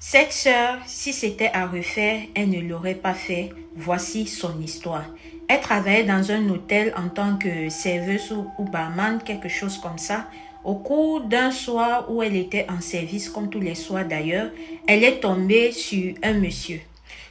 Cette sœur, si c'était à refaire, elle ne l'aurait pas fait. Voici son histoire. Elle travaillait dans un hôtel en tant que serveuse ou barman, quelque chose comme ça. Au cours d'un soir où elle était en service, comme tous les soirs d'ailleurs, elle est tombée sur un monsieur.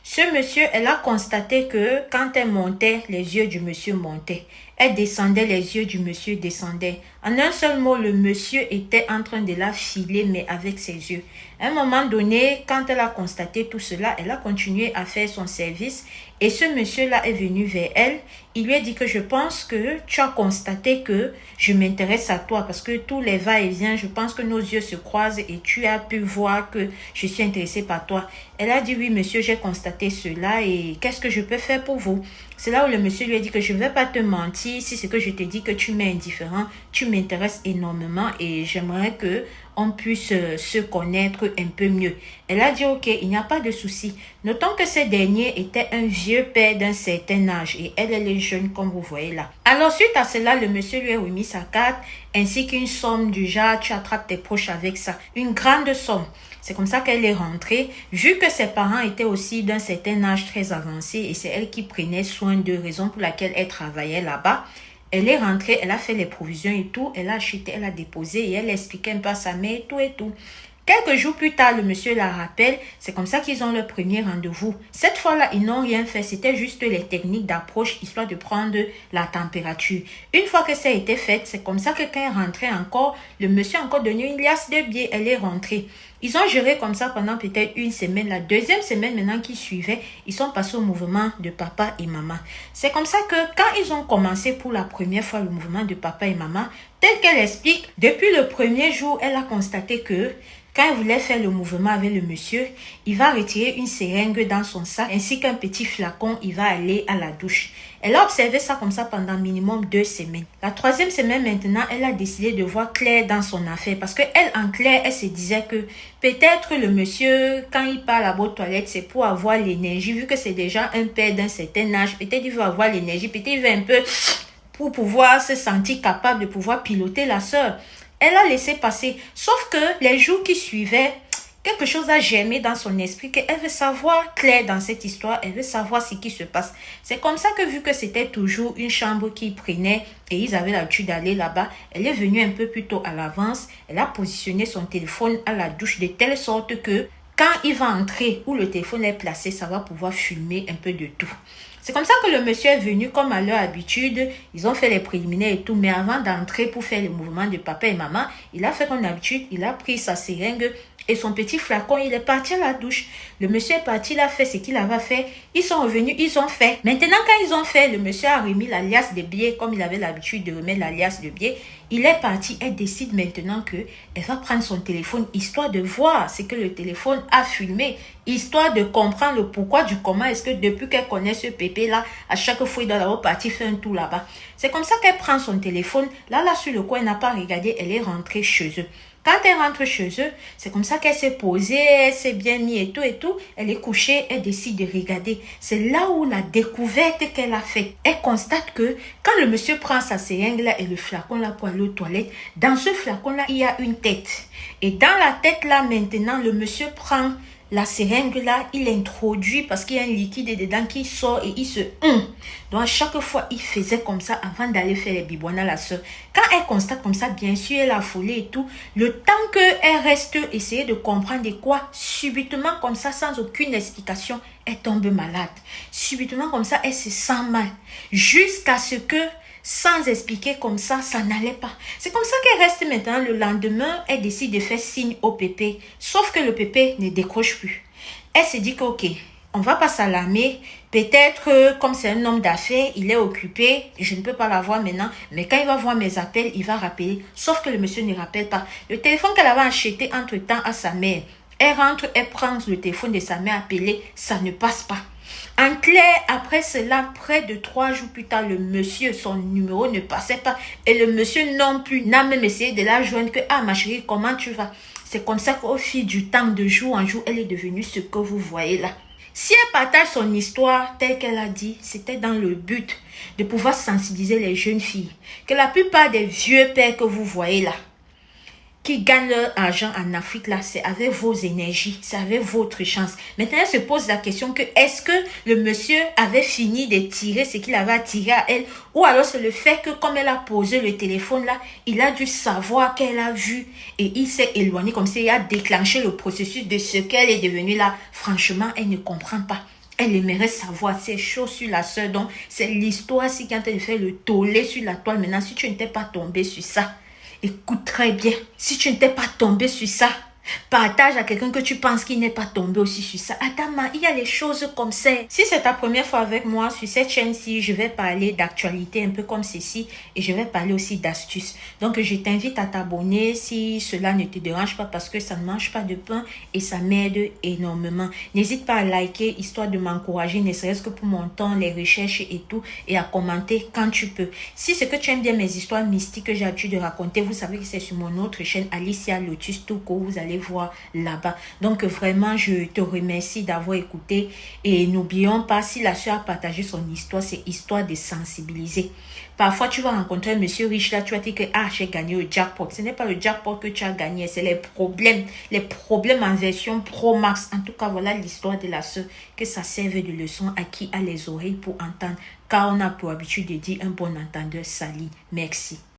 Ce monsieur, elle a constaté que quand elle montait, les yeux du monsieur montaient. Elle descendait, les yeux du monsieur descendaient. En un seul mot, le monsieur était en train de la filer, mais avec ses yeux. À un moment donné, quand elle a constaté tout cela, elle a continué à faire son service et ce monsieur-là est venu vers elle. Il lui a dit que je pense que tu as constaté que je m'intéresse à toi parce que tous les va-et-vient, je pense que nos yeux se croisent et tu as pu voir que je suis intéressée par toi. Elle a dit oui monsieur, j'ai constaté cela et qu'est-ce que je peux faire pour vous? C'est là où le monsieur lui a dit que je ne vais pas te mentir si c'est que je te dis que tu m'es indifférent, tu m'intéresses énormément et j'aimerais que on puisse se connaître un peu mieux. Elle a dit ok, il n'y a pas de souci. Notons que ce dernier était un vieux père d'un certain âge et elle est jeune comme vous voyez là. Alors suite à cela, le monsieur lui a remis sa carte ainsi qu'une somme du genre tu attrapes tes proches avec ça. Une grande somme. C'est comme ça qu'elle est rentrée. Vu que ses parents étaient aussi d'un certain âge très avancé et c'est elle qui prenait soin d'eux, raison pour laquelle elle travaillait là-bas. Elle est rentrée, elle a fait les provisions et tout, elle a acheté, elle a déposé et elle expliquait un peu à sa mère et tout et tout. Quelques jours plus tard, le monsieur la rappelle, c'est comme ça qu'ils ont leur premier rendez-vous. Cette fois-là, ils n'ont rien fait, c'était juste les techniques d'approche, histoire de prendre la température. Une fois que ça a été fait, c'est comme ça que quand elle rentrait encore, le monsieur a encore donné une liasse de billets, elle est rentrée. Ils ont géré comme ça pendant peut-être une semaine. La deuxième semaine maintenant qui suivait, ils sont passés au mouvement de papa et maman. C'est comme ça que quand ils ont commencé pour la première fois le mouvement de papa et maman, tel qu'elle explique, depuis le premier jour, elle a constaté que quand elle voulait faire le mouvement avec le monsieur, il va retirer une seringue dans son sac ainsi qu'un petit flacon, il va aller à la douche. Elle a observé ça comme ça pendant minimum 2 semaines. La troisième semaine maintenant, elle a décidé de voir clair dans son affaire parce que elle, en clair, elle se disait que peut-être le monsieur, quand il part à la toilette, c'est pour avoir l'énergie, vu que c'est déjà un père d'un certain âge, peut-être il veut avoir l'énergie, peut-être il veut un peu pour pouvoir se sentir capable de pouvoir piloter la sœur. Elle a laissé passer. Sauf que les jours qui suivaient, quelque chose a germé dans son esprit qu'elle veut savoir clair dans cette histoire. Elle veut savoir ce qui se passe. C'est comme ça que vu que c'était toujours une chambre qu'ils prenaient et ils avaient l'habitude d'aller là-bas, elle est venue un peu plus tôt à l'avance. Elle a positionné son téléphone à la douche de telle sorte que quand il va entrer où le téléphone est placé, ça va pouvoir filmer un peu de tout. C'est comme ça que le monsieur est venu comme à leur habitude. Ils ont fait les préliminaires et tout. Mais avant d'entrer pour faire le mouvement de papa et maman, il a fait comme d'habitude. Il a pris sa seringue et son petit flacon. Il est parti à la douche. Le monsieur est parti, il a fait ce qu'il avait fait. Ils sont revenus, ils ont fait. Maintenant, quand ils ont fait, le monsieur a remis la liasse de billets comme il avait l'habitude de remettre la liasse de billets. Il est parti. Elle décide maintenant qu'elle va prendre son téléphone histoire de voir ce que le téléphone a filmé. Histoire de comprendre le pourquoi du comment est-ce que depuis qu'elle connaît ce pépé-là, à chaque fois, il doit d'abord partir faire un tour là-bas. C'est comme ça qu'elle prend son téléphone. Là, sur le coin, elle n'a pas regardé. Elle est rentrée chez eux. Quand elle rentre chez eux, c'est comme ça qu'elle s'est posée, elle s'est bien mis et tout. Elle est couchée, elle décide de regarder. C'est là où la découverte qu'elle a faite. Elle constate que quand le monsieur prend sa seringue là et le flacon là pour aller aux toilettes, dans ce flacon là, il y a une tête. Et dans la tête là, maintenant, le monsieur prend la seringue là, il introduit parce qu'il y a un liquide dedans qui sort et il se Donc à chaque fois, il faisait comme ça avant d'aller faire les biberonnes à la soeur. Quand elle constate comme ça, bien sûr, elle a affolé et tout. Le temps qu'elle reste essayer de comprendre de quoi, subitement comme ça, sans aucune explication, elle tombe malade. Subitement comme ça, elle se sent mal. Jusqu'à ce que sans expliquer comme ça n'allait pas. C'est comme ça qu'elle reste maintenant. Le lendemain, elle décide de faire signe au pépé. Sauf que le pépé ne décroche plus. Elle se dit que ok, on va pas s'alarmer. Peut-être comme c'est un homme d'affaires, il est occupé. Je ne peux pas l'avoir maintenant. Mais quand il va voir mes appels, il va rappeler. Sauf que le monsieur ne rappelle pas. Le téléphone qu'elle avait acheté entre-temps à sa mère. Elle rentre, elle prend le téléphone de sa mère appelé. Ça ne passe pas. En clair, après cela, près de 3 jours plus tard, le monsieur, son numéro ne passait pas. Et le monsieur non plus n'a même essayé de la joindre que « Ah ma chérie, comment tu vas ?» C'est comme ça qu'au fil du temps, de jour en jour, elle est devenue ce que vous voyez là. Si elle partage son histoire telle qu'elle a dit, c'était dans le but de pouvoir sensibiliser les jeunes filles. Que la plupart des vieux pères que vous voyez là, qui gagnent leur argent en Afrique, là, c'est avec vos énergies, c'est avec votre chance. Maintenant, elle se pose la question que est-ce que le monsieur avait fini de tirer ce qu'il avait à tirer à elle, ou alors c'est le fait que comme elle a posé le téléphone là, il a dû savoir qu'elle a vu et il s'est éloigné comme ça, il a déclenché le processus de ce qu'elle est devenue là. Franchement, elle ne comprend pas. Elle aimerait savoir ces choses sur la sœur. Donc, c'est l'histoire qui est en train de faire le tollé sur la toile. Maintenant, si tu n'étais pas tombé sur ça, écoute très bien. Si tu n'étais pas tombé sur ça, partage à quelqu'un que tu penses qu'il n'est pas tombé aussi sur ça. Adama, il y a les choses comme ça. Si c'est ta première fois avec moi sur cette chaîne-ci, je vais parler d'actualité un peu comme ceci et je vais parler aussi d'astuces. Donc, je t'invite à t'abonner si cela ne te dérange pas parce que ça ne mange pas de pain et ça m'aide énormément. N'hésite pas à liker histoire de m'encourager, ne serait-ce que pour mon temps, les recherches et tout, et à commenter quand tu peux. Si c'est que tu aimes bien mes histoires mystiques que j'ai l'habitude de raconter, vous savez que c'est sur mon autre chaîne Alicia Lotus Toko, vous allez voir là-bas. Donc vraiment, je te remercie d'avoir écouté et n'oublions pas, si la soeur a partagé son histoire, c'est histoire de sensibiliser. Parfois, tu vas rencontrer un monsieur riche là, tu vas dire que ah, j'ai gagné le jackpot. Ce n'est pas le jackpot que tu as gagné, c'est les problèmes en version Pro Max. En tout cas, voilà l'histoire de la soeur, que ça serve de leçon à qui a les oreilles pour entendre, car on a pour habitude de dire un bon entendeur s'allie. Merci.